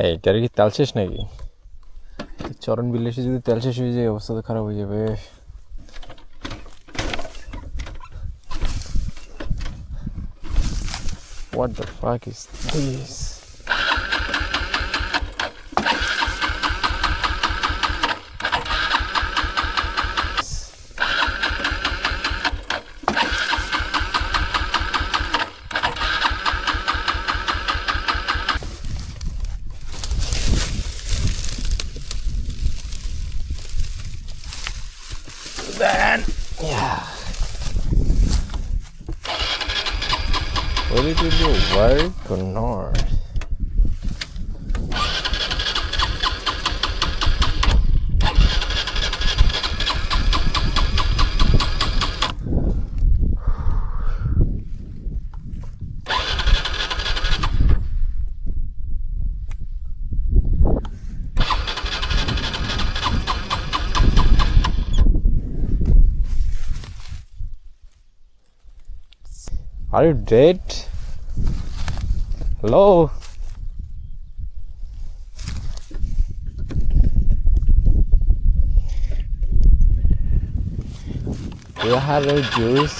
এই এটার কি তেল শেষ নাকি? চরণ বিলেসে যদি তেল শেষ হয়ে যায় অবস্থা তো খারাপ হয়ে যাবে। What the fuck is this? Then, yeah. Will it really work or not? Are you dead? Hello? Do you have a juice?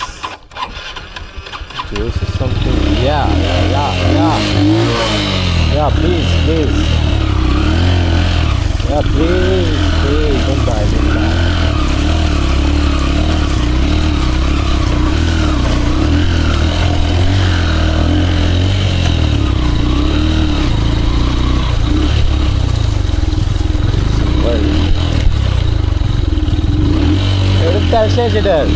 Juice or something? Yeah, please. Yeah, please, don't die. তেল শেষ এটার।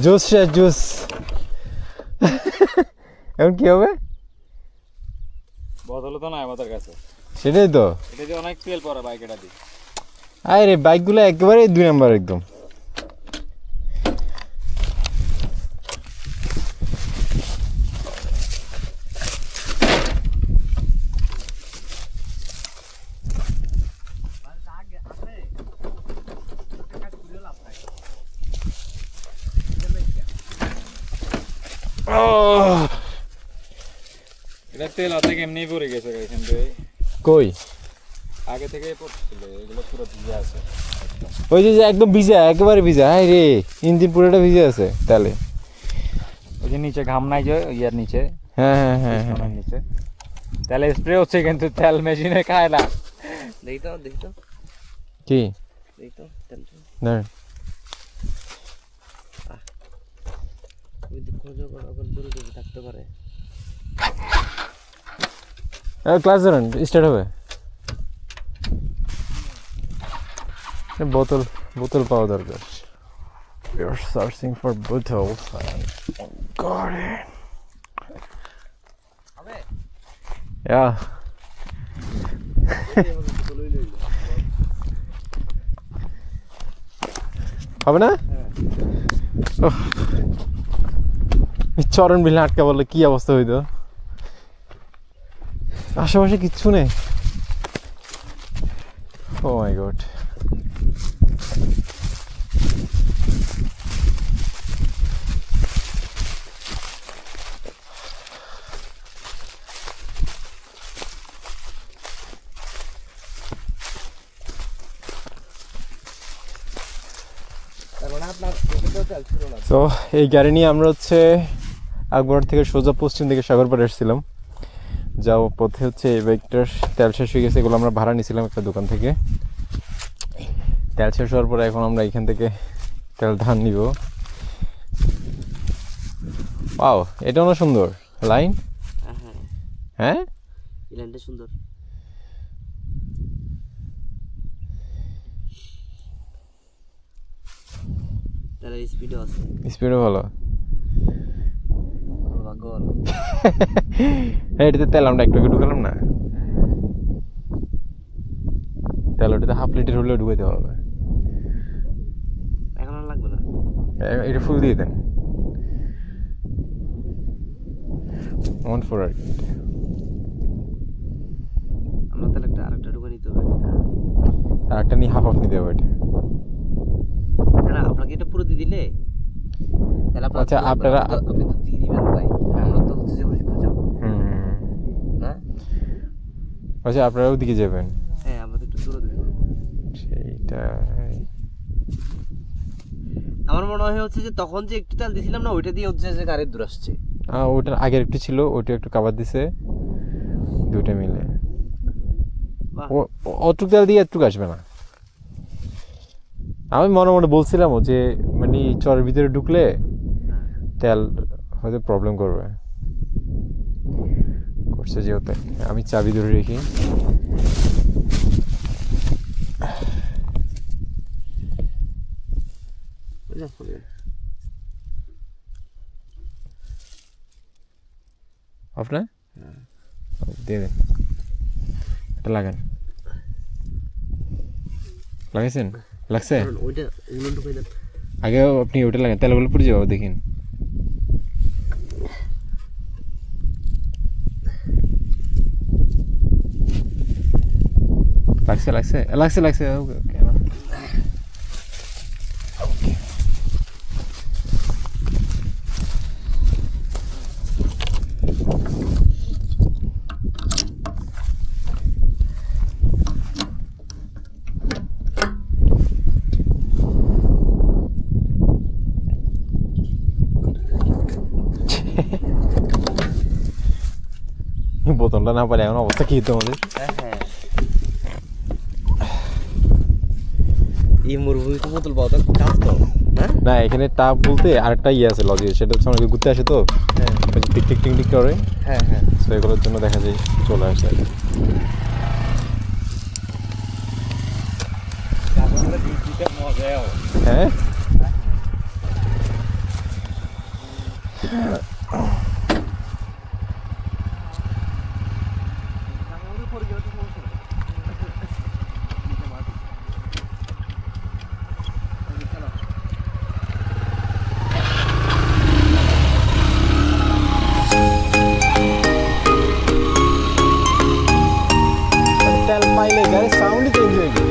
Juice শেষ, juice. এখন কি হবে? বোতল তো নাই আমাদের কাছে। সেটাই তো, এটা যে অনেক তেল পড়ে বাইক এটা দিয়ে। আরে বাইকগুলো একেবারে 2 নাম্বার একদম। এটা তেল অর্ধেক এমনিই পড়ে গেছে এখান থেকে। কই? আগে থেকে পড়ছিল, এগুলো পুরো ভিজে আছে। ওই যে একদম ভিজা, একেবারে ভিজা। হাই রে, ইঞ্জিন পুরোটা ভিজে আছে তাহলে। ওই যে নিচে ঘাম নাই যে ইয়ার নিচে। হ্যাঁ। নিচে তেল স্প্রে হচ্ছে কিন্তু তেল মেশিনে খায় না। দেখি তো কি তেলটা ধর। ওই দিক খোঁজো করে দূরে দূরে থাকতে পারে। ক্লাস ধরেন, স্টার্ট হবে। বোতল পাওয়া দরকার। We are searching for bottles and got it. Yeah. হবে না? চরণ বিলে আটকা বললে কি অবস্থা হইতো? আশেপাশে কিচ্ছু নেই। Oh my god. তো এই গাড়ি নিয়ে আমরা হচ্ছে আকবর থেকে সোজা পশ্চিম দিকে সাগরপাড়ে এসেছিলাম। যাও পথে হচ্ছে এই বাইকটার তেল শেষ হয়ে গেছে। এগুলো আমরা ভাড়া নিয়েছিলাম একটা দোকান থেকে। তেল শেষ হওয়ার পরে এখন আমরা এখান থেকে তেল ধান নিব। ওয়াও, এটা অনেক সুন্দর লাইন। হ্যাঁ, এই লাইনটা সুন্দর। তাহলে স্পিডও আছে, স্পিডও ভালো। ভাগ্য ভালো। এটাতে তেল আমরা একটু ঢুকালাম না, তেল ওটাতে হাফ লিটার হলেও ঢুকাইতে হবে। এখন আর লাগবে না, এটা ফুল দিয়ে দেন। 148 আমরা তাহলে আরেকটা ঢুকে নিতে হবে। আর একটা নিয়ে হাফ নিতে হবে এটা। না আপনাকে এটা পুরো দিয়ে দিলে তাহলে আচ্ছা, আপনারা- আপনি তো দিয়ে দিবেন ভাই, আমরা তো হচ্ছে যে হরিশপুর যাবো না। আচ্ছা, আপনারা ওদিকে যাবেন? হ্যাঁ আমরা তো একটু দূরে দূরে করবো। সেইটা আমার মনে হয় হচ্ছে যে তখন যে একটু তেল দিছিলাম না, ওইটা দিয়ে হচ্ছে যে গাড়ির দূর আসছে। ওটার আগের একটু ছিল, ওইটা একটু কাবার দিছে, দুইটা মিলে। বাহ। অটুক তেল দিয়ে একটু আসবে না। আমি মনে মনে বলছিলাম যে মানে চরের ভিতরে ঢুকলে তেল হয়তো প্রবলেম করবে, করছে যেহেতু। আমি চাবি ধরে রেখি। আপনার দিয়ে দেন, এটা লাগান। লাগাইছেন? লাগছে? ওইটা ওগুলো ঢুকাই দেন। আগে আপনি ওটা লাগান, তেলগুলো পড়ে যাবো দেখেন। লাগছে লাগছে লাগছে লাগছে কেন? বোতলটা না পারে এমন অবস্থা কি হতো আমাদের। হ্যাঁ এই মরুভূমিতে বোতল পাওয়া তো কাজ তো না। না, এখানে টাপ বলতে আরেকটা ইয়ে আছে লজিক, সেটা হচ্ছে অনেকে ঘুরতে আসে তো হ্যাঁ টিক টিক টিক টিক করে, হ্যাঁ হ্যাঁ তো এগুলোর জন্য দেখা যায় চলে আসে। হ্যাঁ, তেল পাইলে গাড়ির সাউন্ডই চেঞ্জ হয়ে গেছে।